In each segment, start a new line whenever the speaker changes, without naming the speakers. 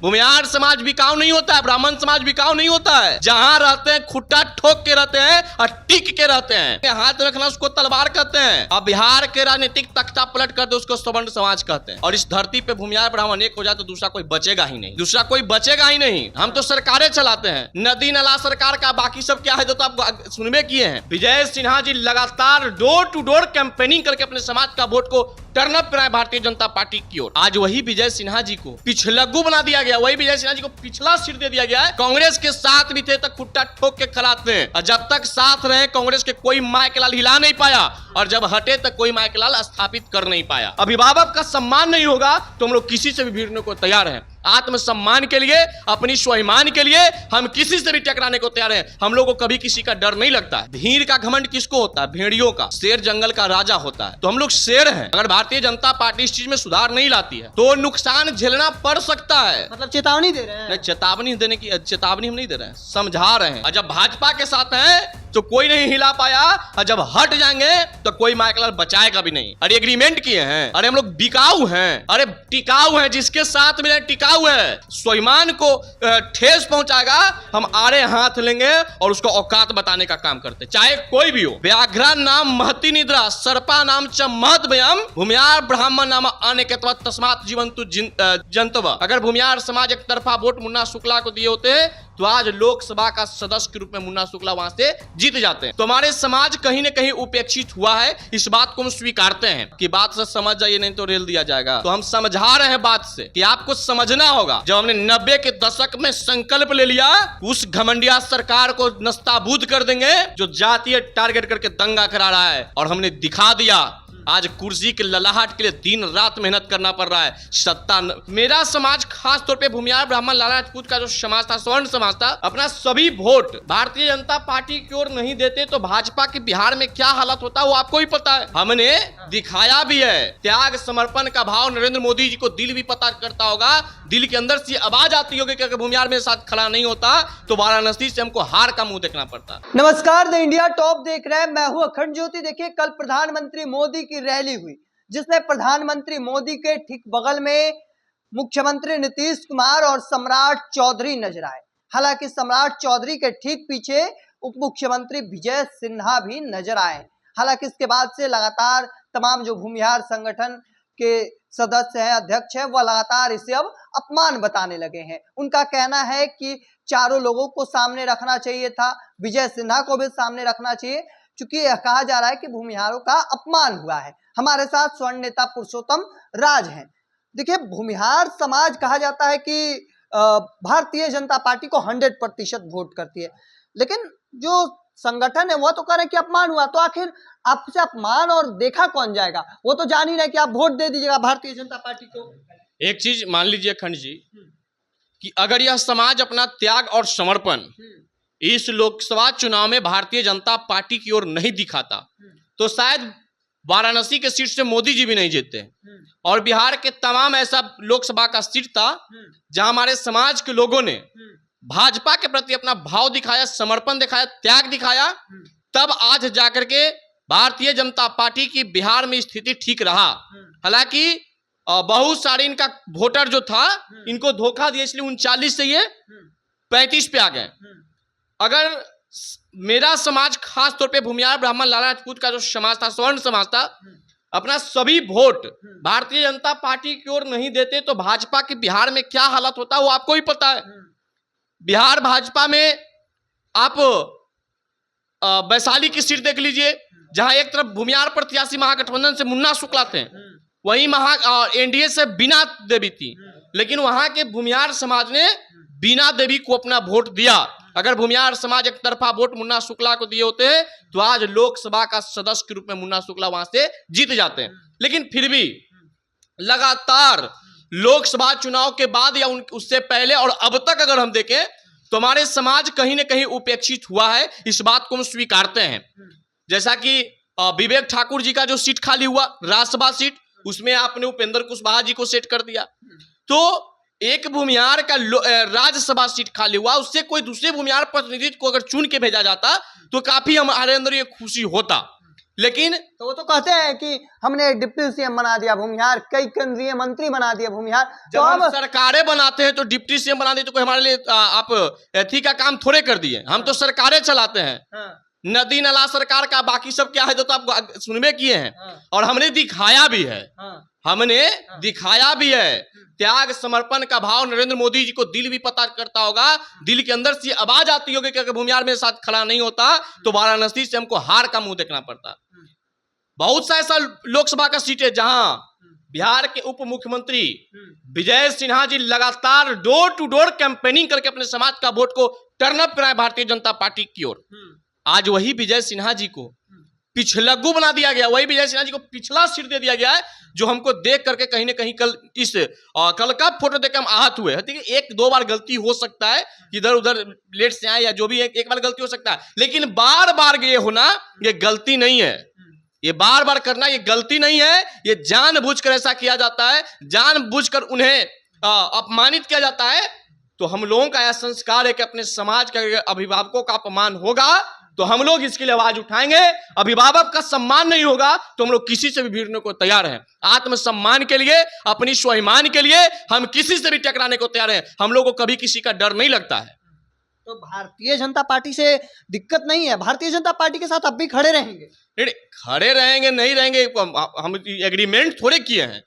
भूमिहार समाज बिकाऊ नहीं होता है, ब्राह्मण समाज बिकाऊ नहीं होता है। जहां रहते हैं खुट्टा ठोक के रहते हैं और टिक के रहते हैं। हाथ रखना उसको तलवार कहते हैं। अब बिहार के राजनीतिक तख्ता पलट कर दे उसको सवर्ण समाज कहते हैं। और इस धरती पे भूमिहार ब्राह्मण एक हो जाए तो दूसरा कोई बचेगा ही नहीं, दूसरा कोई बचेगा ही नहीं। हम तो सरकारें चलाते हैं, नदी नाला सरकार का, बाकी सब क्या है जो तो आप सुनबे किए हैं। विजय सिन्हा जी लगातार डोर टू डोर कैंपेनिंग करके अपने समाज का वोट को टर्न अप कराए भारतीय जनता पार्टी की ओर। आज वही विजय सिन्हा जी को पिछलग्गू बना दिया गया, वही विजय सिन्हा जी को पिछला सीट दे दिया गया है। कांग्रेस के साथ भी थे तक खुट्टा ठोक के खिलाते हैं, और जब तक साथ रहे कांग्रेस के कोई माय के लाल हिला नहीं पाया, और जब हटे तक कोई माय के लाल स्थापित कर नहीं पाया। अभिभावक का सम्मान नहीं होगा तो हम लोग किसी से भी भिड़ने को तैयार हैं। आत्मसम्मान के लिए, अपनी स्वाभिमान के लिए हम किसी से भी टकराने को तैयार हैं। हम लोगों को कभी किसी का डर नहीं लगता है। भीड़ का घमंड किसको होता है? भेड़ियों का। शेर जंगल का राजा होता है, तो हम लोग शेर हैं। अगर भारतीय जनता पार्टी इस चीज में सुधार नहीं लाती है तो नुकसान झेलना पड़ सकता है।
मतलब चेतावनी दे रहे हैं?
नहीं, चेतावनी देने की चेतावनी हम नहीं दे रहे हैं, समझा रहे हैं। और जब भाजपा के साथ हैं तो कोई नहीं हिला पाया, और जब हट जाएंगे तो कोई माइकलाल बचाएगा भी नहीं। अरे एग्रीमेंट किए हैं, अरे हम लोग बिकाऊ हैं, अरे टिकाऊ हैं। जिसके साथ मिले टिकाऊ है, स्वाभिमान को ठेस पहुंचाएगा हम आड़े हाथ लेंगे और उसको औकात बताने का काम करते, चाहे कोई भी हो। व्याघ्रा नाम महति निद्रा, सर्पा नाम च महत व्ययम, भूमिहार ब्राह्मण नाम अनेकत्व तस्मात् जीवन्तु जंतव। अगर भूमिहार समाज एक तरफा वोट मुन्ना शुक्ला को दिए होते तो आज लोकसभा का सदस्य के रूप में मुन्ना शुक्ला वहां से जीत जाते हैं। तो हमारे समाज कहीं न कहीं उपेक्षित हुआ है, इस बात को हम स्वीकारते हैं कि बात से समझ जाइए, नहीं तो रेल दिया जाएगा। तो हम समझा रहे हैं बात से कि आपको समझना होगा। जब हमने 90 के दशक में संकल्प ले लिया उस घमंडिया सरकार को नस्ताबूद कर देंगे जो जातीय टारगेट करके दंगा करा रहा है, और हमने दिखा दिया। आज कुर्सी के ललाहट के लिए दिन रात मेहनत करना पड़ रहा है। सत्ता मेरा समाज, खास तौर पे भूमिहार ब्राह्मण लाला राजपूत का जो समाज था, स्वर्ण समाज था, अपना सभी वोट भारतीय जनता पार्टी की ओर नहीं देते तो भाजपा के बिहार में क्या हालत होता है वो आपको ही पता है। हमने दिखाया भी है। त्याग समर्पण का भाव नरेंद्र मोदी जी को दिल भी पता करता होगा। दिल के अंदर से आवाज आती होगी कि अगर भूमिहार मेरे साथ खड़ा नहीं होता तो वाराणसी से हमको हार का मुंह देखना पड़ता।
नमस्कार, द इंडिया टॉप देख रहे हैं, मैं हूं अखंड ज्योति। देखिए, कल प्रधानमंत्री मोदी की रैली हुई जिसमें प्रधानमंत्री मोदी के ठीक बगल में मुख्यमंत्री नीतीश कुमार और सम्राट चौधरी नजर आए। हालांकि सम्राट चौधरी के ठीक पीछे उप मुख्यमंत्री विजय सिन्हा भी नजर आए। हालांकि इसके बाद से लगातार तमाम जो भूमिहार संगठन के सदस्य हैं, अध्यक्ष हैं, वह लगातार इसे अब अपमान बताने लगे हैं। उनका कहना है कि चारों लोगों को सामने रखना चाहिए था, विजय सिन्हा को भी सामने रखना चाहिए, क्योंकि यह कहा जा रहा है कि भूमिहारों का अपमान हुआ है। हमारे साथ स्वर्ण नेता पुरुषोत्तम राज हैं। देखिए, भूमिहार समाज कहा जाता है कि भारतीय जनता पार्टी को 100% वोट करती है, लेकिन जो संगठन है वह तो कह रहे हैं कि अपमान हुआ। तो आखिर आपसे अपमान और देखा कौन जाएगा? वो तो जान ही रहे कि आप वोट दे दीजिएगा भारतीय जनता पार्टी को।
एक चीज मान लीजिए खंड जी, कि अगर यह समाज अपना त्याग और समर्पण इस लोकसभा चुनाव में भारतीय जनता पार्टी की ओर नहीं दिखाता तो शायद वाराणसी के सीट से मोदी जी भी नहीं जीतते। और बिहार के तमाम ऐसा लोकसभा का सीट था जहां हमारे समाज के लोगों ने भाजपा के प्रति अपना भाव दिखाया, समर्पण दिखाया, त्याग दिखाया, तब आज जाकर के भारतीय जनता पार्टी की बिहार में स्थिति ठीक रहा। हालांकि बहुत सारे इनका वोटर जो था इनको धोखा दिया, इसलिए 39 से ये 35 पे आ गए। अगर मेरा समाज, खास तौर पे भूमिहार ब्राह्मण लाला राजपूत का जो समाज था, स्वर्ण समाज था, अपना सभी वोट भारतीय जनता पार्टी की ओर नहीं देते तो भाजपा के बिहार में क्या हालत होता है वो आपको ही पता है। बिहार भाजपा में आप वैशाली की सीट देख लीजिए, जहां एक तरफ भूमिहार प्रत्याशी महागठबंधन से मुन्ना शुक्ला थे, वहीं एनडीए से बीना देवी थी, लेकिन वहां के भूमिहार समाज ने बीना देवी को अपना वोट दिया। अगर भूमिहार समाज एक तरफा वोट मुन्ना शुक्ला को दिए होते तो आज लोकसभा का सदस्य के रूप में मुन्ना शुक्ला वहां से जीत जाते हैं। लेकिन फिर भी लगातार लोकसभा चुनाव के बाद या उससे पहले और अब तक अगर हम देखें तो हमारे समाज कहीं न कहीं उपेक्षित हुआ है। इस बात को हम स्वीकारते हैं। जैसा कि विवेक ठाकुर जी का जो सीट खाली हुआ, राज्यसभा सीट, उसमें आपने उपेंद्र कुशवाहा जी को सेट कर दिया। तो एक भूमिहार का राज्यसभा सीट खाली हुआ, उससे कोई दूसरे भूमिहार प्रतिनिधि को अगर चुन के भेजा जाता तो काफी हमारे अंदर ये खुशी होता। लेकिन
तो वो तो कहते हैं कि हमने डिप्टी सीएम बना दिया भूमिहार, कई केंद्रीय मंत्री बना दिया भूमिहार।
जब हम सरकारें बनाते हैं तो डिप्टी सीएम बना देते तो कोई हमारे लिए आप एथी का काम थोड़े कर दिए। हम तो सरकारें चलाते हैं। नदी नाला सरकार का, बाकी सब क्या है जो तो आप सुनबे किए हैं। और हमने दिखाया भी है, हमने दिखाया भी है। त्याग समर्पण का भाव नरेंद्र मोदी जी को दिल भी पता करता होगा। दिल के अंदर से आवाज आती होगी कि अगर भूमिहार मेरे साथ खड़ा नहीं होता तो वाराणसी से हमको हार का मुंह देखना पड़ता। बहुत सा ऐसा लोकसभा का सीट है जहां बिहार के उप मुख्यमंत्री विजय सिन्हा जी लगातार डोर टू डोर कैंपेनिंग करके अपने समाज का वोट को टर्न अप कराए भारतीय जनता पार्टी की ओर। आज वही विजय सिन्हा जी को पिछलग्गू बना दिया गया, वही विजय सिन्हा जी को पिछला सीट दे दिया गया है, जो हमको देख करके कहीं ना कहीं कल का फोटो देख हम आहत हुए। एक दो बार गलती हो सकता है, इधर उधर लेट से आए या जो भी एक बार गलती हो सकता है, लेकिन बार बार ये होना ये गलती नहीं है। ये बार बार करना ये गलती नहीं है। ये जानबूझकर ऐसा किया जाता है, जानबूझकर उन्हें अपमानित किया जाता है। तो हम लोगों का यह संस्कार है कि अपने समाज के अभिभावकों का अपमान होगा तो हम लोग इसके लिए आवाज उठाएंगे। अभिभावक का सम्मान नहीं होगा तो हम लोग किसी से भी भिड़ने को तैयार हैं। आत्मसम्मान के लिए, अपनी स्वाभिमान के लिए हम किसी से भी टकराने को तैयार हैं। हम लोग को कभी किसी का डर नहीं लगता है।
तो भारतीय जनता पार्टी से दिक्कत नहीं है, भारतीय जनता पार्टी के साथ अब भी खड़े रहेंगे।
नहीं, खड़े रहेंगे नहीं रहेंगे, हम एग्रीमेंट थोड़े किए हैं।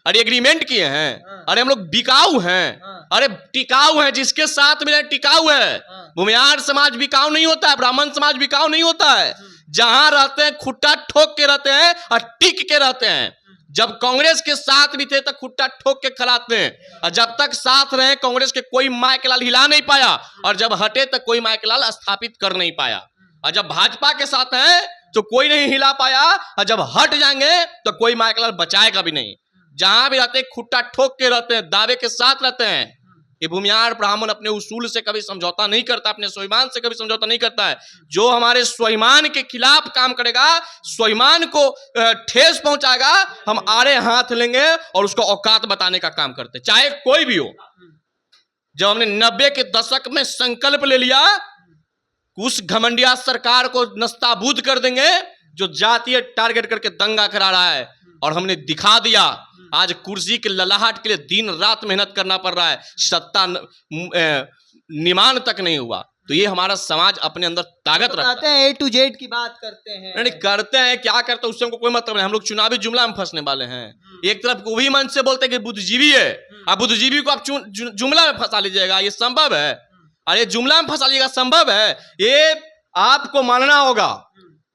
अरे एग्रीमेंट किए हैं, अरे हम लोग बिकाऊ हैं, अरे टिकाऊ हैं। जिसके साथ मिले टिकाऊ है। भूमिहार समाज बिकाऊ नहीं होता है, ब्राह्मण समाज बिकाऊ नहीं होता है। जहां रहते हैं खुट्टा ठोक के रहते हैं और टिक के रहते हैं। जब कांग्रेस के साथ भी थे तब खुट्टा ठोक के खड़ाते हैं, और जब तक साथ रहे कांग्रेस के कोई माइकलाल हिला नहीं पाया, और जब हटे तक कोई माइकलाल स्थापित कर नहीं पाया। और जब भाजपा के साथ हैं तो कोई नहीं हिला पाया, और जब हट जाएंगे तो कोई माइकलाल बचाएगा भी नहीं। जहां भी रहते खुट्टा ठोक के रहते हैं, दावे के साथ रहते हैं। ये भूमिहार ब्राह्मण अपने उसूल से कभी समझौता नहीं करता, अपने स्वाभिमान से कभी समझौता नहीं करता है। जो हमारे स्वाभिमान के खिलाफ काम करेगा, स्वाभिमान को ठेस पहुंचाएगा, हम आड़े हाथ लेंगे और उसको औकात बताने का काम करते, चाहे कोई भी हो। जब हमने 90 के दशक में संकल्प ले लिया उस घमंडिया सरकार को नस्ताबूद कर देंगे जो जातीय टारगेट करके दंगा करा रहा है, और हमने दिखा दिया। आज कुर्सी के ललाहट के लिए दिन रात मेहनत करना पड़ रहा है, सत्ता निमान तक नहीं हुआ। तो ये हमारा समाज अपने अंदर ताकत रखता है।
A to Z की बात करते हैं,
नहीं करते हैं, क्या करते हैं उससे हमको कोई मतलब नहीं। हम लोग चुनावी जुमला में फंसने वाले हैं। एक तरफ वो भी मन से बोलते हैं कि बुद्धिजीवी है, अब बुद्धिजीवी को आप जुमला में फंसा लीजिएगा, ये संभव है? अरे जुमला में फंसा लीजिएगा, संभव है? ये आपको मानना होगा।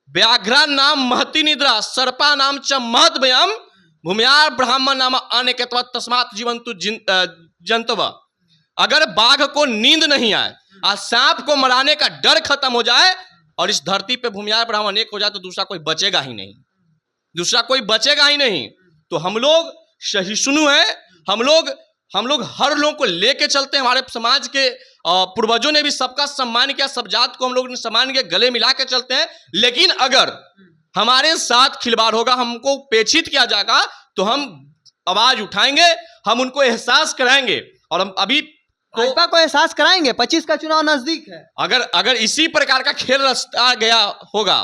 व्याघ्रण नाम महती निद्रा, सर्पा नाम च महत व्ययम, भूमिहार ब्राह्मण नाम अनेकत्व तस्मात् जीवन्तु जंतव। अगर बाघ को नींद नहीं आए और सांप को मराने का डर खत्म हो जाए और इस धरती पे भूमिहार ब्राह्मण एक हो जाए तो दूसरा कोई बचेगा ही नहीं, दूसरा कोई बचेगा ही नहीं। तो हम लोग सहिष्णु हैं, हम लोग हर लोगों को लेके चलते हैं। हमारे समाज के पूर्वजों ने भी सबका सम्मान किया, सब जात को हम लोग ने सम्मान किया, गले मिला के चलते हैं। लेकिन अगर हमारे साथ खिलवाड़ होगा, हमको उपेक्षित किया जाएगा, तो हम आवाज उठाएंगे, हम उनको एहसास कराएंगे। और हम अभी
भाजपा को एहसास कराएंगे, 25 का चुनाव नजदीक है।
अगर इसी प्रकार का खेल रचता गया होगा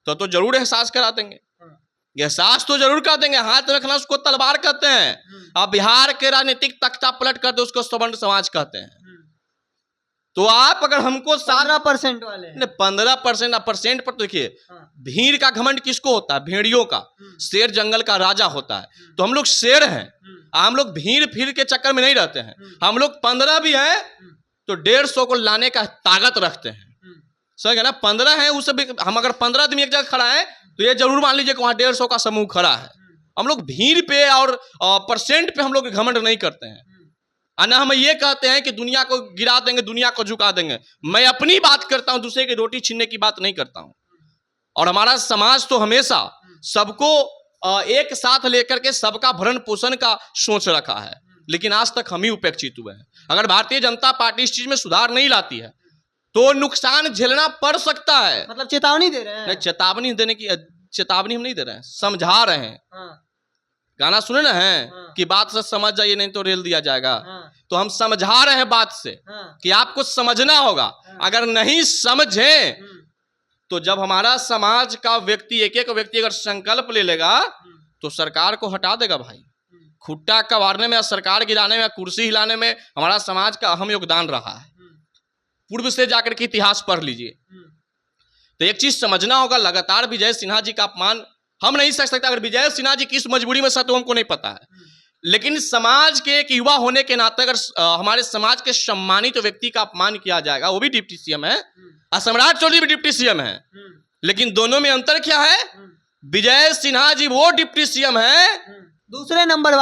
तो जरूर एहसास करा देंगे। एहसास तो जरूर कर देंगे। हाथ रखना उसको तलवार कहते हैं। अब बिहार के राजनीतिक तख्ता पलट कर दो उसको सवर्ण समाज कहते हैं। तो आप अगर हमको
15% वाले
15% परसेंट पर, देखिए भीड़ का घमंड किसको होता है? भेड़ियों का। शेर जंगल का राजा होता है। तो हम लोग शेर हैं, हम लोग भीड़ फिर के चक्कर में नहीं रहते हैं। हम लोग 15 भी हैं तो 150 को लाने का ताकत रखते हैं। समझ गए ना? 15 है, उसे भी हम अगर 15 आदमी एक जगह खड़ा है तो ये जरूर मान लीजिए कि वहां 150 का समूह खड़ा है। हम लोग भीड़ पे और परसेंट पे हम लोग घमंड नहीं करते हैं। ना हम ये कहते हैं कि दुनिया को गिरा देंगे, दुनिया को झुका देंगे। मैं अपनी बात करता हूं, दूसरे की रोटी छीनने की बात नहीं करता हूं। और हमारा समाज तो हमेशा सबको एक साथ लेकर के सबका भरण पोषण का सोच रखा है, लेकिन आज तक हम ही उपेक्षित हुए हैं। अगर भारतीय जनता पार्टी इस चीज में सुधार नहीं लाती है तो नुकसान झेलना पड़ सकता है।
मतलब चेतावनी दे रहे हैं?
नहीं, चेतावनी देने की चेतावनी हम नहीं दे रहे हैं, समझा रहे हैं। गाना सुने ना है कि बात से समझ जाइए नहीं तो रेल दिया जाएगा। तो हम समझा रहे हैं बात से कि आपको समझना होगा। अगर नहीं समझे तो जब हमारा समाज का व्यक्ति एक एक व्यक्ति अगर संकल्प ले लेगा तो सरकार को हटा देगा भाई। खुट्टा कबाड़ने में, सरकार गिराने में, कुर्सी हिलाने में हमारा समाज का अहम योगदान रहा है। पूर्व से जाकर के इतिहास पढ़ लीजिए। तो एक चीज समझना होगा, लगातार विजय सिन्हा जी का अपमान हम नहीं सह सकते। अगर विजय सिन्हा जी किस मजबूरी में तो हमको नहीं पता है, लेकिन समाज के एक युवा होने के नाते अगर हमारे समाज के सम्मानित व्यक्ति का अपमान किया जाएगा, वो भी डिप्टी सीएम है, सम्राट चौधरी भी डिप्टी सीएम है, लेकिन दोनों में अंतर क्या है? विजय सिन्हा जी वो डिप्टी सीएम है
दूसरे नंबर